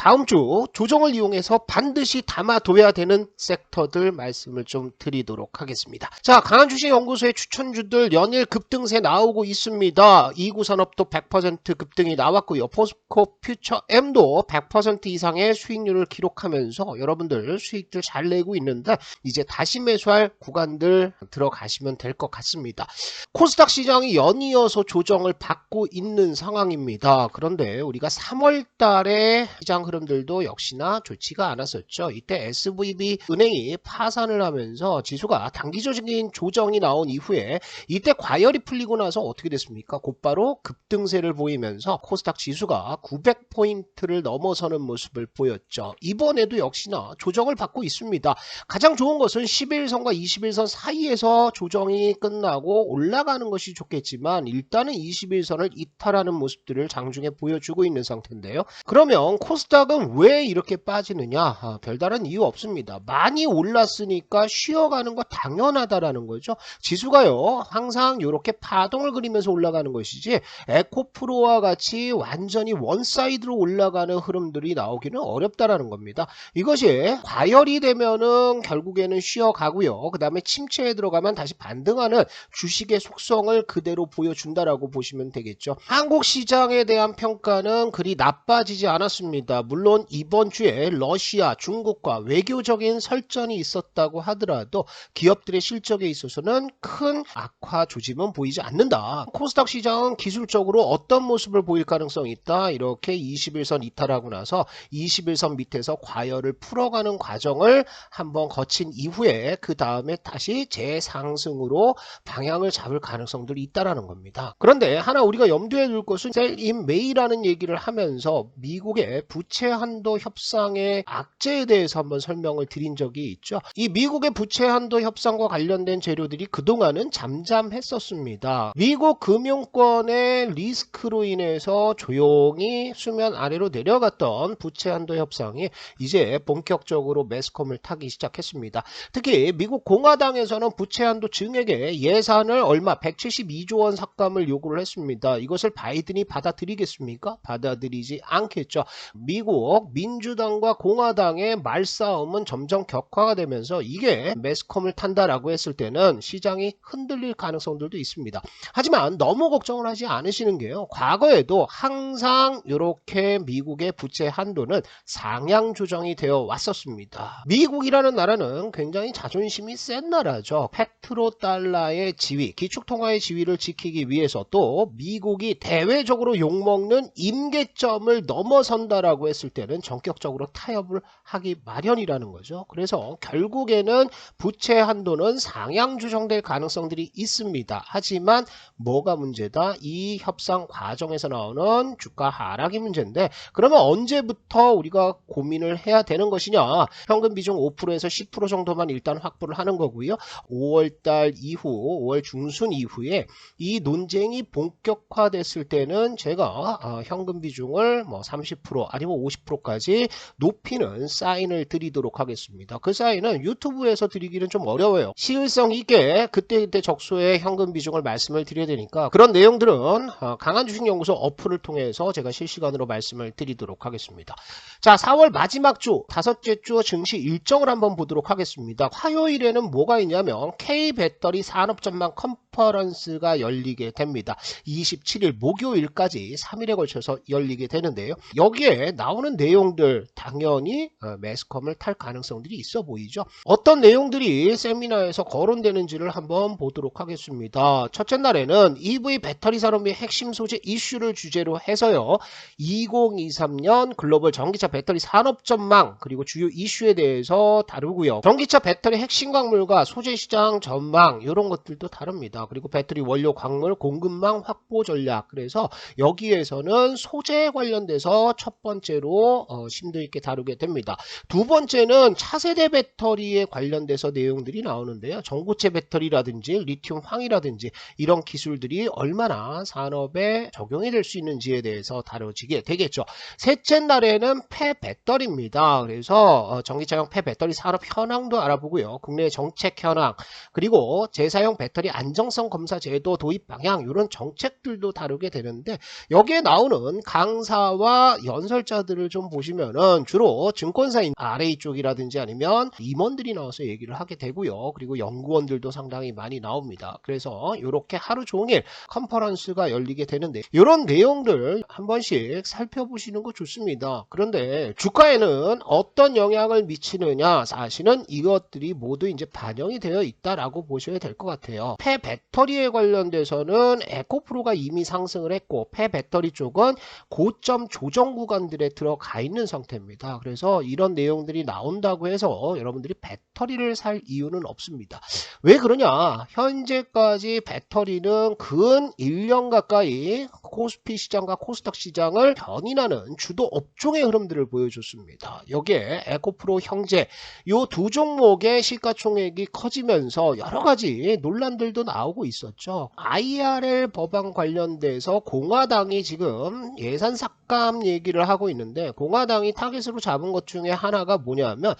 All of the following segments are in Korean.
다음 주 조정을 이용해서 반드시 담아둬야 되는 섹터들 말씀을 좀 드리도록 하겠습니다. 자, 강한주식연구소의 추천주들 연일 급등세 나오고 있습니다. 이구산업도 100% 급등이 나왔고요. 포스코 퓨처엠도 100% 이상의 수익률을 기록하면서 여러분들 수익들 잘 내고 있는데 이제 다시 매수할 구간들 들어가시면 될 것 같습니다. 코스닥 시장이 연이어서 조정을 받고 있는 상황입니다. 그런데 우리가 3월 달에 시장 흐름들도 역시나 좋지가 않았었죠. 이때 SVB 은행이 파산을 하면서 지수가 단기적인 조정이 나온 이후에 이때 과열이 풀리고 나서 어떻게 됐습니까? 곧바로 급등세를 보이면서 코스닥 지수가 900포인트를 넘어서는 모습을 보였죠. 이번에도 역시나 조정을 받고 있습니다. 가장 좋은 것은 11선과 21선 사이에서 조정이 끝나고 올라가는 것이 좋겠지만 일단은 21선을 이탈하는 모습들을 장중에 보여주고 있는 상태인데요. 그러면 코스닥은 왜 이렇게 빠지느냐? 별다른 이유 없습니다. 많이 올랐으니까 쉬어가는 거 당연하다라는 거죠. 지수가요 항상 이렇게 파동을 그리면서 올라가는 것이지 에코프로와 같이 완전히 원사이드로 올라가는 흐름들이 나오기는 어렵다라는 겁니다. 이것이 과열이 되면은 결국에는 쉬어가고요. 그 다음에 침체에 들어가면 다시 반등하는 주식의 속성을 그대로 보여준다라고 보시면 되겠죠. 한국 시장에 대한 평가는 그리 나빠지지 않았습니다. 물론 이번 주에 러시아, 중국과 외교적인 설전이 있었다고 하더라도 기업들의 실적에 있어서는 큰 악화 조짐은 보이지 않는다. 코스닥 시장은 기술적으로 어떤 모습을 보일 가능성이 있다. 이렇게 21선 이탈하고 나서 21선 밑에서 과열을 풀어가는 과정을 한번 거친 이후에 그 다음에 다시 재상승으로 방향을 잡을 가능성들이 있다라는 겁니다. 그런데 하나 우리가 염두에 둘 것은 셀인 메이라는 얘기를 하면서 미국의 부채 한도 협상의 악재에 대해서 한번 설명을 드린 적이 있죠. 이 미국의 부채 한도 협상과 관련된 재료들이 그동안은 잠잠했었습니다. 미국 금융권의 리스크로 인해서 조용히 수면 아래로 내려갔던 부채 한도 협상이 이제 본격적으로 매스컴을 타기 시작했습니다. 특히 미국 공화당에서는 부채 한도 증액에 예산을 얼마 172조 원 삭감을 요구를 했습니다. 이것을 바이든이 받아들이겠습니까? 받아들이지 않겠죠. 미국 민주당과 공화당의 말싸움은 점점 격화가 되면서 이게 매스컴을 탄다라고 했을 때는 시장이 흔들릴 가능성들도 있습니다. 하지만 너무 걱정을 하지 않으시는 게요. 과거에도 항상 이렇게 미국의 부채 한도는 상향 조정이 되어 왔었습니다. 미국이라는 나라는 굉장히 자존심이 센 나라죠. 페트로달러의 지위, 기축통화의 지위를 지키기 위해서 또 미국이 대외적으로 욕먹는 임계점을 넘어선다라고 했을 때는 전격적으로 타협을 하기 마련이라는 거죠. 그래서 결국에는 부채 한도는 상향 조정될 가능성들이 있습니다. 하지만 뭐가 문제다? 이 협상 과정에서 나오는 주가 하락이 문제인데 그러면 언제부터 우리가 고민을 해야 되는 것이냐? 현금 비중 5%에서 10% 정도만 일단 확보를 하는 거고요. 5월달 이후 5월 중순 이후에 이 논쟁이 본격화됐을 때는 제가 현금 비중을 뭐 30% 아니면 50%까지 높이는 사인을 드리도록 하겠습니다. 그 사인은 유튜브에서 드리기는 좀 어려워요. 시의성 있게 그때그때 적소의 현금 비중을 말씀을 드려야 되니까 그런 내용들은 강한주식연구소 어플을 통해서 제가 실시간으로 말씀을 드리도록 하겠습니다. 자, 4월 마지막 주 다섯째 주 증시 일정을 한번 보도록 하겠습니다. 화요일에는 뭐가 있냐면 K배터리 산업전망 컨퍼런스가 열리게 됩니다. 27일 목요일까지 3일에 걸쳐서 열리게 되는데요. 여기에 나오는 내용들 당연히 매스컴을 탈 가능성들이 있어 보이죠. 어떤 내용들이 세미나에서 거론되는지를 한번 보도록 하겠습니다. 첫째 날에는 EV 배터리 산업의 핵심 소재 이슈를 주제로 해서요. 2023년 글로벌 전기차 배터리 산업 전망 그리고 주요 이슈에 대해서 다루고요. 전기차 배터리 핵심 광물과 소재 시장 전망 이런 것들도 다룹니다. 그리고 배터리 원료 광물 공급망 확보 전략 그래서 여기에서는 소재 관련돼서 첫 번째로 심도 있게 다루게 됩니다. 두 번째는 차세대 배터리에 관련돼서 내용들이 나오는데요. 전고체 배터리라든지 리튬 황이라든지 이런 기술들이 얼마나 산업에 적용이 될 수 있는지에 대해서 다뤄지게 되겠죠. 셋째 날에는 폐배터리입니다. 그래서 전기차용 폐배터리 산업 현황도 알아보고요. 국내 정책 현황 그리고 재사용 배터리 안정성 검사 제도 도입 방향 이런 정책들도 다루게 되는데 여기에 나오는 강사와 연설자들 기사들을 좀 보시면은 주로 증권사인 RA 쪽이라든지 아니면 임원들이 나와서 얘기를 하게 되고요. 그리고 연구원들도 상당히 많이 나옵니다. 그래서 이렇게 하루 종일 컨퍼런스가 열리게 되는데 이런 내용들 한 번씩 살펴보시는 거 좋습니다. 그런데 주가에는 어떤 영향을 미치느냐, 사실은 이것들이 모두 이제 반영이 되어 있다라고 보셔야 될 것 같아요. 폐배터리에 관련돼서는 에코프로가 이미 상승을 했고 폐배터리 쪽은 고점 조정 구간들에 들어가 있는 상태입니다. 그래서 이런 내용들이 나온다고 해서 여러분들이 배터리를 살 이유는 없습니다. 왜 그러냐? 현재까지 배터리는 근 1년 가까이 코스피 시장과 코스닥 시장을 견인하는 주도 업종의 흐름들을 보여줬습니다. 여기에 에코프로, 형제 요 두 종목의 시가총액이 커지면서 여러 가지 논란들도 나오고 있었죠. IRL 법안 관련돼서 공화당이 지금 예산 삭감 얘기를 하고 있는데, 공화당이 타깃으로 잡은 것 중에 하나가 뭐냐면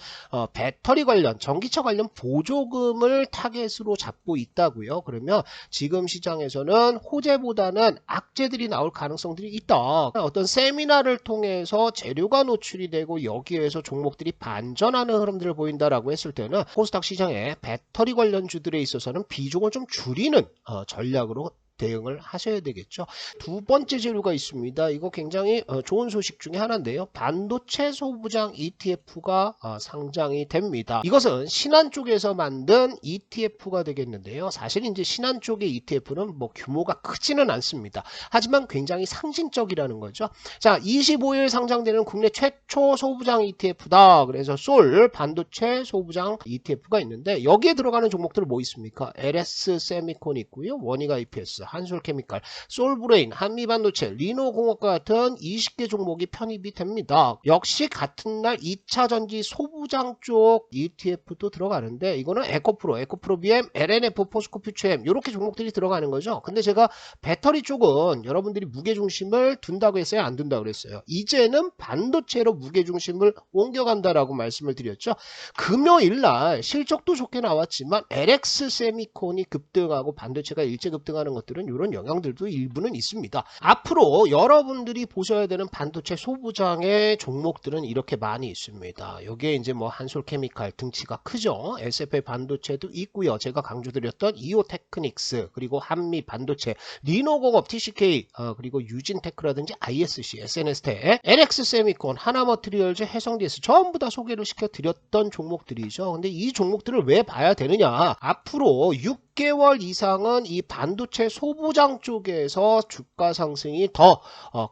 배터리 관련, 전기차 관련 보조금을 타깃으로 잡고 있다고요. 그러면 지금 시장에서는 호재보다는 악재들이 나올 가능성들이 있다. 어떤 세미나를 통해서 재료가 노출이 되고 여기에서 종목들이 반전하는 흐름들을 보인다라고 했을 때는 코스닥 시장의 배터리 관련주들에 있어서는 비중을 좀 줄이는 전략으로 대응을 하셔야 되겠죠. 두 번째 재료가 있습니다. 이거 굉장히 좋은 소식 중에 하나인데요. 반도체 소부장 ETF가 상장이 됩니다. 이것은 신한 쪽에서 만든 ETF가 되겠는데요. 사실 이제 신한 쪽의 ETF는 뭐 규모가 크지는 않습니다. 하지만 굉장히 상징적이라는 거죠. 자, 25일 상장되는 국내 최초 소부장 ETF다. 그래서 솔 반도체 소부장 ETF가 있는데 여기에 들어가는 종목들 뭐 있습니까? LS 세미콘 있고요. 원익 IPS, 한솔케미칼, 솔브레인, 한미반도체, 리노공업과 같은 20개 종목이 편입이 됩니다. 역시 같은 날 2차전지 소부장 쪽 ETF도 들어가는데 이거는 에코프로 BM, LNF, 포스코 퓨처엠 이렇게 종목들이 들어가는 거죠. 근데 제가 배터리 쪽은 여러분들이 무게중심을 둔다고 했어요? 안 둔다고 그랬어요? 이제는 반도체로 무게중심을 옮겨간다라고 말씀을 드렸죠. 금요일 날 실적도 좋게 나왔지만 LX 세미콘이 급등하고 반도체가 일제 급등하는 것들은 이런 영향들도 일부는 있습니다. 앞으로 여러분들이 보셔야 되는 반도체 소부장의 종목들은 이렇게 많이 있습니다. 여기에 이제 뭐 한솔케미칼 등치가 크죠. SFA 반도체도 있고요. 제가 강조드렸던 이오테크닉스, 그리고 한미 반도체, 리노공업, TCK, 그리고 유진테크라든지 ISC, SNS텍, NX 세미콘, 하나머트리얼즈, 해성DS 전부 다 소개를 시켜드렸던 종목들이죠. 근데 이 종목들을 왜 봐야 되느냐? 앞으로 6개월 이상은 이 반도체 소부장 쪽에서 주가 상승이 더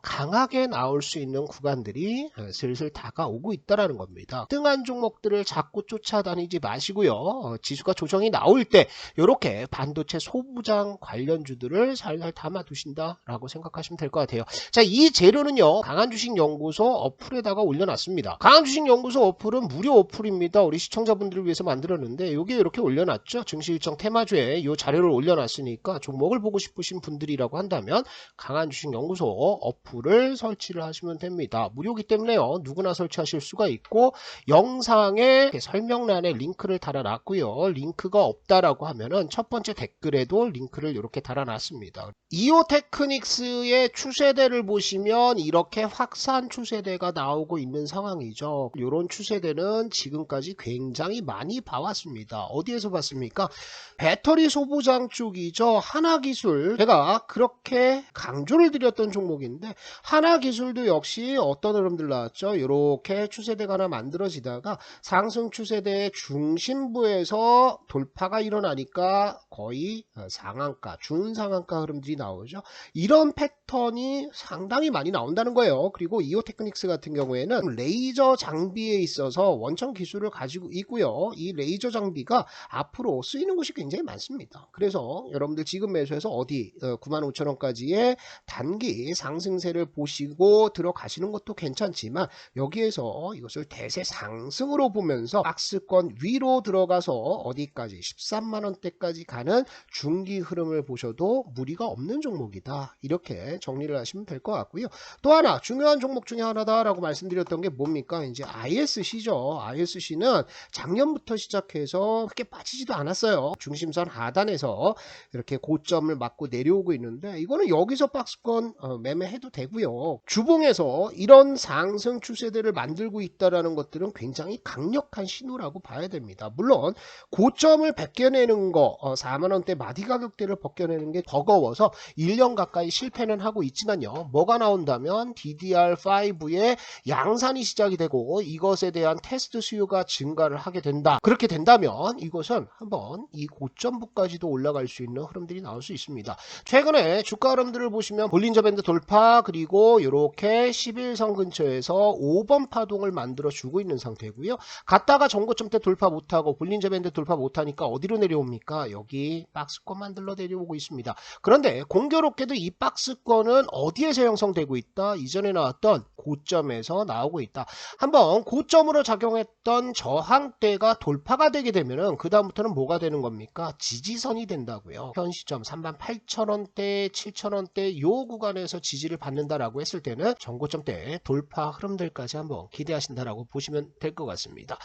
강하게 나올 수 있는 구간들이 슬슬 다가오고 있다는 겁니다. 등한 종목들을 자꾸 쫓아다니지 마시고요. 지수가 조정이 나올 때 이렇게 반도체 소부장 관련주들을 살살 담아두신다라고 생각하시면 될 것 같아요. 자, 이 재료는요, 강한주식연구소 어플에다가 올려놨습니다. 강한주식연구소 어플은 무료 어플입니다. 우리 시청자분들을 위해서 만들었는데 여기에 이렇게 올려놨죠. 증시 일정 테마주에 이 자료를 올려놨으니까 종목을 보고 싶으신 분들이라고 한다면 강한주식연구소 어플을 설치를 하시면 됩니다. 무료이기 때문에요, 누구나 설치하실 수가 있고 영상에 설명란에 링크를 달아놨고요. 링크가 없다라고 하면은 첫 번째 댓글에도 링크를 이렇게 달아놨습니다. 이오테크닉스의 추세대를 보시면 이렇게 확산 추세대가 나오고 있는 상황이죠. 이런 추세대는 지금까지 굉장히 많이 봐왔습니다. 어디에서 봤습니까? 배터리 소부장 쪽이죠. 하나기술, 제가 그렇게 강조를 드렸던 종목인데 하나기술도 역시 어떤 흐름들 나왔죠. 이렇게 추세대가 하나 만들어지다가 상승 추세대의 중심부에서 돌파가 일어나니까 거의 상한가, 준상한가 흐름들이 나오죠. 이런 패턴이 상당히 많이 나온다는 거예요. 그리고 이오테크닉스 같은 경우에는 레이저 장비에 있어서 원천 기술을 가지고 있고요. 이 레이저 장비가 앞으로 쓰이는 곳이 굉장히 많습니다. 그래서 여러분들 지금 매수해서 어디 95,000원까지의 단기 상승세를 보시고 들어가시는 것도 괜찮지만 여기에서 이것을 대세 상승으로 보면서 박스권 위로 들어가서 어디까지 13만원대까지 가는 중기 흐름을 보셔도 무리가 없는 종목이다. 이렇게 정리를 하시면 될 것 같고요. 또 하나 중요한 종목 중에 하나다라고 말씀드렸던 게 뭡니까? 이제 ISC죠. ISC는 작년부터 시작해서 크게 빠지지도 않았어요. 중심선 4단에서 이렇게 고점을 맞고 내려오고 있는데 이거는 여기서 박스권 매매해도 되고요. 주봉에서 이런 상승 추세들을 만들고 있다라는 것들은 굉장히 강력한 신호라고 봐야 됩니다. 물론 고점을 벗겨내는 거 4만원대 마디 가격대를 벗겨내는 게 버거워서 1년 가까이 실패는 하고 있지만요. 뭐가 나온다면 DDR5의 양산이 시작이 되고 이것에 대한 테스트 수요가 증가를 하게 된다. 그렇게 된다면 이것은 한번 이 고점부까지도 올라갈 수 있는 흐름들이 나올 수 있습니다. 최근에 주가 흐름들을 보시면 볼린저 밴드 돌파 그리고 이렇게 11선 근처에서 5번 파동을 만들어 주고 있는 상태고요. 갔다가 전고점대 돌파 못하고 볼린저 밴드 돌파 못하니까 어디로 내려옵니까? 여기 박스권 만들러 내려오고 있습니다. 그런데 공교롭게도 이 박스권은 어디에서 형성되고 있다? 이전에 나왔던 고점에서 나오고 있다. 한번 고점으로 작용했던 저항대가 돌파가 되게 되면은 그 다음부터는 뭐가 되는 겁니까? 지지선이 된다고요. 현 시점 38,000원대 7,000원대 요 구간에서 지지를 받는다라고 했을 때는 전고점대 돌파 흐름들까지 한번 기대하신다라고 보시면 될 것 같습니다.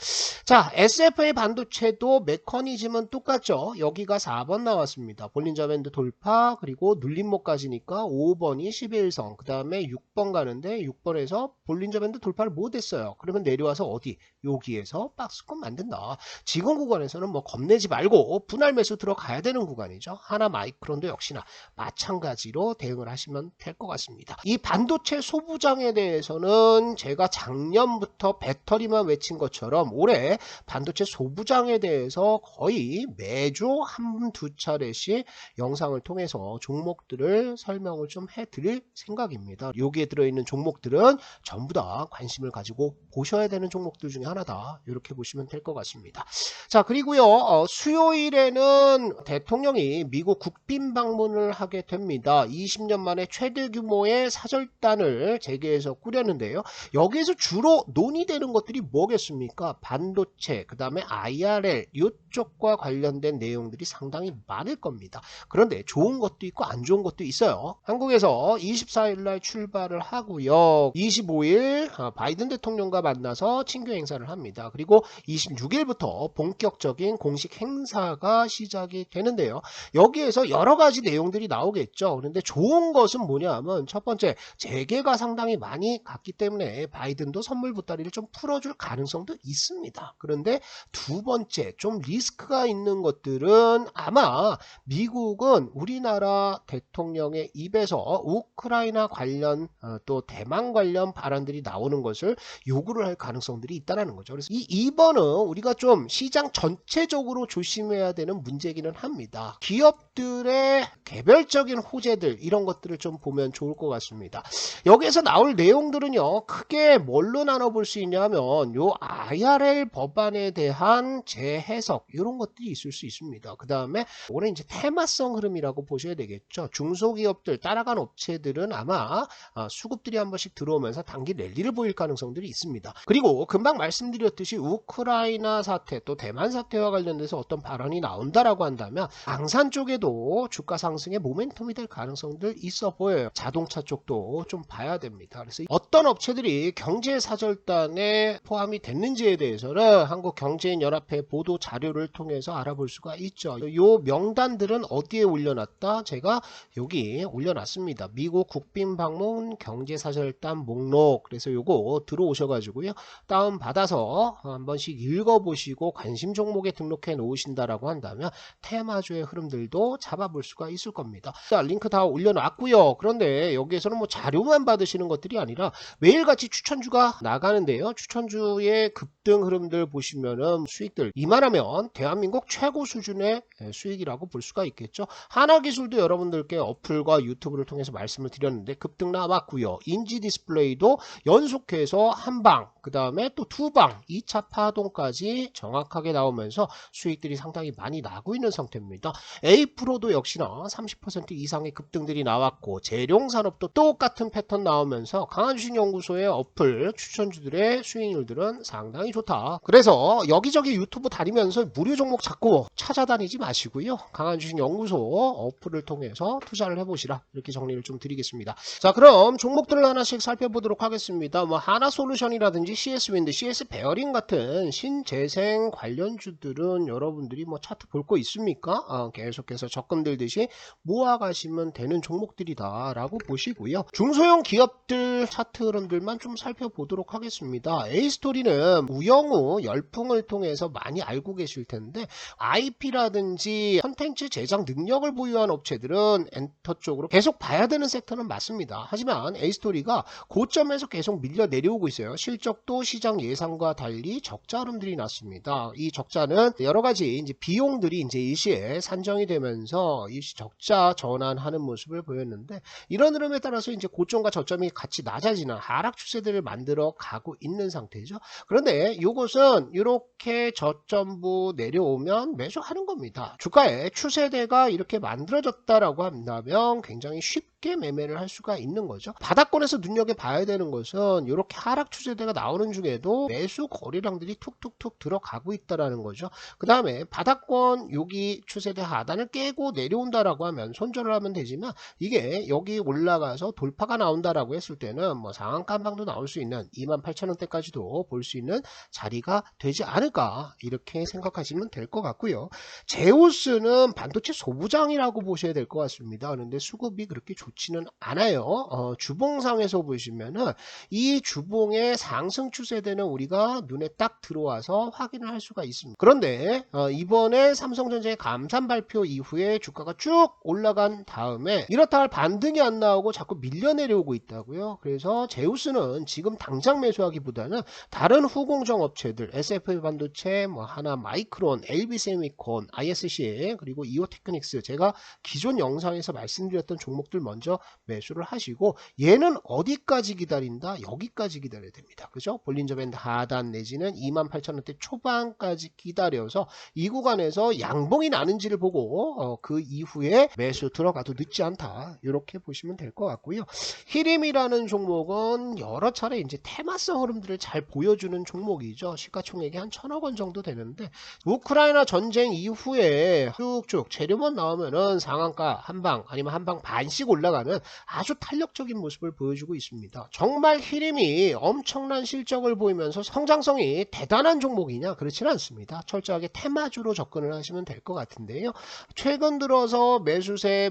자, SFA 반도체도 메커니즘은 똑같죠. 여기가 4번 나왔습니다. 볼린저 밴드 돌파 그리고 눌림목까지니까 5번이 11선 그 다음에 6번 가는데 6번에서 볼린저 밴드 돌파를 못했어요. 그러면 내려와서 어디? 여기에서 박스권 만든다. 지금 구간에서는 뭐 겁내지 말고 분할 매수 들어가야 되는 구간이죠. 하나 마이크론도 역시나 마찬가지로 대응을 하시면 될 것 같습니다. 이 반도체 소부장에 대해서는 제가 작년부터 배터리만 외친 것처럼 올해 반도체 소부장에 대해서 거의 매주 한두 차례씩 영상을 통해서 종목들을 설명을 좀 해드릴 생각입니다. 여기에 들어있는 종목들은 전부 다 관심을 가지고 보셔야 되는 종목들 중에 하나다. 이렇게 보시면 될 것 같습니다. 자, 그리고요 수요일에는 대통령이 미국 국빈 방문을 하게 됩니다. 20년 만에 최대 규모의 사절단을 재계해서 꾸렸는데요. 여기에서 주로 논의되는 것들이 뭐겠습니까? 반도체, 그 다음에 IRL 이쪽과 관련된 내용들이 상당히 많을 겁니다. 그런데 좋은 것도 있고 안 좋은 것도 있어요. 한국에서 24일날 출발을 하고요. 25일 바이든 대통령과 만나서 친교 행사를 합니다. 그리고 26일부터 본격적인 공식 행사가 시작이 되는데요. 여기에서 여러 가지 내용들이 나오겠죠. 그런데 좋은 것은 뭐냐 하면 첫 번째, 재계가 상당히 많이 갔기 때문에 바이든도 선물 보따리를 좀 풀어줄 가능성도 있습니다. 그런데 두 번째, 좀 리스크가 있는 것들은 아마 미국은 우리나라 대통령의 입에서 우크라이나 관련 또 대만 관련 발언들이 나오는 것을 요구를 할 가능성들이 있다는 거죠. 그래서 이 2번은 우리가 좀 시장 전체적으로 조심해야 되는 문제기는 합니다. 기업들의 개별적인 호재들 이런 것들을 좀 보면 좋을 것 같습니다. 여기에서 나올 내용들은요, 크게 뭘로 나눠볼 수 있냐면 요 IRL 법안에 대한 재해석 이런 것들이 있을 수 있습니다. 그 다음에 올해 이제 테마성 흐름이라고 보셔야 되겠죠. 중소기업들 따라간 업체들은 아마 수급들이 한 번씩 들어오면서 단기 랠리를 보일 가능성들이 있습니다. 그리고 금방 말씀드렸듯이 우크라이나 사태 또 대만 사태와 관련돼서 어떤 발언이 나온다라고 한다면 방산 쪽에도 주가 상승의 모멘텀이 될 가능성들 있어 보여요. 자동차 쪽도 좀 봐야 됩니다. 그래서 어떤 업체들이 경제사절단에 포함이 됐는지에 대해서는 한국경제인연합회 보도 자료를 통해서 알아볼 수가 있죠. 요 명단들은 어디에 올려놨다? 제가 여기 올려놨습니다. 미국 국빈 방문 경제사절단 목록. 그래서 요거 들어오셔가지고요, 다운받아서 한 번씩 읽어보시고 관심 종목에 등록해 놓으신다라고 한다면 테마주의 흐름들도 잡아볼 수가 있을 겁니다. 자, 링크 다 올려놨고요. 그런데 여기에서는 뭐 자료만 받으시는 것들이 아니라 매일같이 추천주가 나가는데요. 추천주의 급등 흐름들 보시면은 수익들 이만하면 대한민국 최고 수준의 수익이라고 볼 수가 있겠죠. 하나기술도 여러분들께 어플과 유튜브를 통해서 말씀을 드렸는데 급등 나왔고요. 인지디스플레이도 연속해서 한방, 그 다음에 또 두방 2차 파동까지 정확하게 나오면서 수익들이 상당히 많이 나고 있는 상태입니다. A프로도 역시나 30% 이상의 급등들이 나왔고, 재룡산업도 똑같은 패턴 나오면서 강한주식연구소의 어플 추천주들의 수익률들은 상당히 좋다. 그래서 여기저기 유튜브 다니면서 무료 종목 자꾸 찾아다니지 마시고요, 강한주식연구소 어플을 통해서 투자를 해보시라, 이렇게 정리를 좀 드리겠습니다. 자, 그럼 종목들을 하나씩 살펴보도록 하겠습니다. 뭐 하나솔루션이라든지 CS윈드, CS베어링 같은 신재생 관련주들은 여러분들이 뭐 차트 볼 거 있습니까? 계속해서 적금 들듯이 모아가시면 되는 종목들이다라고 보시고요. 중소형 기업들 차트 흐름들만 좀 살펴보도록 하겠습니다. A스토리는 우영우 열풍을 통해서 많이 알고 계실 텐데 IP라든지 컨텐츠 제작 능력을 보유한 업체들은 엔터 쪽으로 계속 봐야 되는 섹터는 맞습니다. 하지만 A스토리가 고점에서 계속 밀려 내려오고 있어요. 실적도 시장 예상과 달리 적자 흐름들이 났습니다. 이 적자는 여러 가지 이제 비용들이 이제 일시에 산정이 되면서 일시 적자 전환하는 모습을 보였는데 이런 흐름에 따라서 이제 고점과 저점이 같이 낮아지는 하락 추세들을 만들어 가고 있는 상태죠. 그런데 이것은 이렇게 저점부 내려오면 매수하는 겁니다. 주가의 추세대가 이렇게 만들어졌다라고 한다면 굉장히 쉽게 매매를 할 수가 있는 거죠. 바닥권에서 눈여겨봐야 되는 것은 이렇게 하락 추세대가 나오는 중에도 매수 거래량들이 툭툭툭 들어가고 있다라는 거죠. 그 다음에 바닥권 여기 추세대 하단을 깨고 내려온다라고 하면 손절을 하면 되지만 이게 여기 올라가서 돌파가 나온다라고 했을 때는 뭐 상한가 한방도 나올 수 있는 28,000원대까지도 볼 수 있는 자리가 되지 않을까 이렇게 생각하시면 될 것 같고요. 제우스는 반도체 소부장이라고 보셔야 될 것 같습니다. 그런데 수급이 그렇게 좋지는 않아요. 주봉상에서 보시면은 이 주봉의 상승 추세대는 우리가 눈에 딱 들어와서 확인을 할 수가 있습니다. 그런데 이번에 삼성전자의 감산 발표 이후에 주가가 쭉 올라간 다음에 이렇다 할 반등이 안 나오고 자꾸 밀려 내려오고 있다고요. 그래서 제우스는 지금 당장 매수하기보다는 다른 후공정 업체들 SF 반도체, 뭐 하나 마이크론, LB세미콘, ISC 그리고 이오테크닉스 제가 기존 영상에서 말씀드렸던 종목들 먼저 매수를 하시고 얘는 어디까지 기다린다? 여기까지 기다려야 됩니다. 그죠? 볼린저 밴드 하단 내지는 28,000원대 초반까지 기다려서 이 구간에서 양봉이 나는지를 보고 그 이후에 매수 들어가도 늦지 않다. 이렇게 보시면 될 것 같고요. 히림이라는 종목은 여러 차례 이제 테마성 흐름들을 잘 보여주는 종목이죠. 시가총액이 한 1,000억 원 정도 되는데 우크라이나 전쟁 이후에 쭉쭉 재료만 나오면은 상한가 한방 아니면 한방 반씩 올라가는 아주 탄력적인 모습을 보여주고 있습니다. 정말 히림이 엄청난 실적을 보이면서 성장성이 대단한 종목이냐? 그렇지는 않습니다. 철저하게 테마주로 접근을 하시면 될 것 같은데요. 최근 들어서 매수세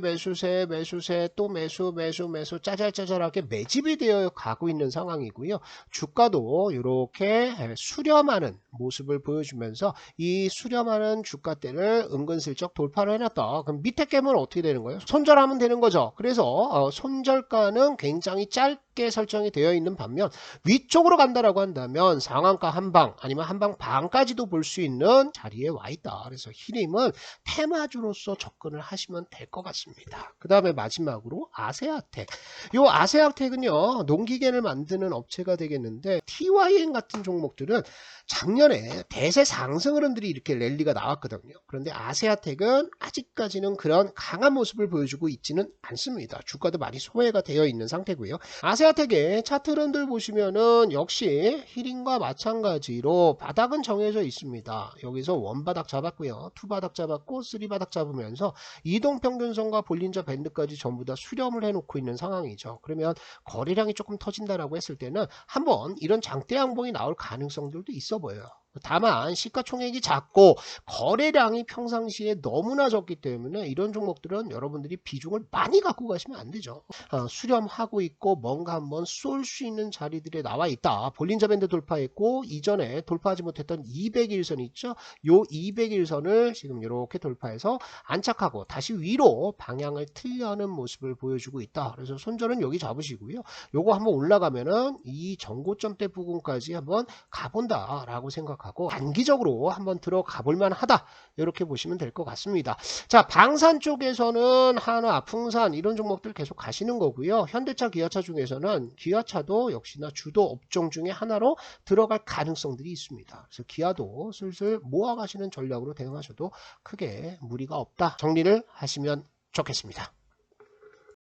또 매수 짜잘짜잘하게 매집이 되어 가고 있는 상황이고요. 주가도 이렇게 수렴하는 모습을 보여주면서 이 수렴하는 주가대를 은근슬쩍 돌파를 해놨다. 그럼 밑에 깨면 어떻게 되는 거예요? 손절하면 되는 거죠. 그래서 손절가는 굉장히 짧게 설정이 되어 있는 반면 위쪽으로 간다라고 한다면 상한가 한방 아니면 한방 반까지도 볼 수 있는 자리에 와 있다. 그래서 히림은 테마주로서 접근을 하시면 될 것 같습니다. 그 다음에 마지막으로 아세아텍. 이 아세아텍은요 농기계를 만드는 업체가 되겠는데 TYN 같은 종목들은 작년에 대세 상승 흐름들이 이렇게 랠리가 나왔거든요. 그런데 아세아텍은 아직까지는 그런 강한 모습을 보여주고 있지는 않습니다. 주가도 많이 소외가 되어 있는 상태고요. 아세아텍의 차트 흐름들 보시면은 역시 히림과 마찬가지로 바닥은 정해져 있습니다. 여기서 원바닥 잡았고요. 투바닥 잡았고 쓰리바닥 잡으면서 이동평균선과 볼린저 밴드까지 전부 다 수렴을 해놓고 있는 상황이죠. 그러면 거래량이 조금 터진다라고 했을 때는 한번 이런 장대 양봉이 나올 가능성들도 있어 보여요. 다만 시가총액이 작고 거래량이 평상시에 너무나 적기 때문에 이런 종목들은 여러분들이 비중을 많이 갖고 가시면 안 되죠. 수렴하고 있고 뭔가 한번 쏠 수 있는 자리들에 나와 있다. 볼린저 밴드 돌파했고 이전에 돌파하지 못했던 200일선 있죠. 요 200일선을 지금 이렇게 돌파해서 안착하고 다시 위로 방향을 틀려는 모습을 보여주고 있다. 그래서 손절은 여기 잡으시고요. 요거 한번 올라가면은 이 전고점대 부분까지 한번 가본다라고 생각하고 단기적으로 한번 들어가 볼만 하다 이렇게 보시면 될 것 같습니다. 자, 방산 쪽에서는 한화, 풍산 이런 종목들 계속 가시는 거고요. 현대차, 기아차 중에서는 기아차도 역시나 주도 업종 중에 하나로 들어갈 가능성들이 있습니다. 그래서 기아도 슬슬 모아가시는 전략으로 대응하셔도 크게 무리가 없다 정리를 하시면 좋겠습니다.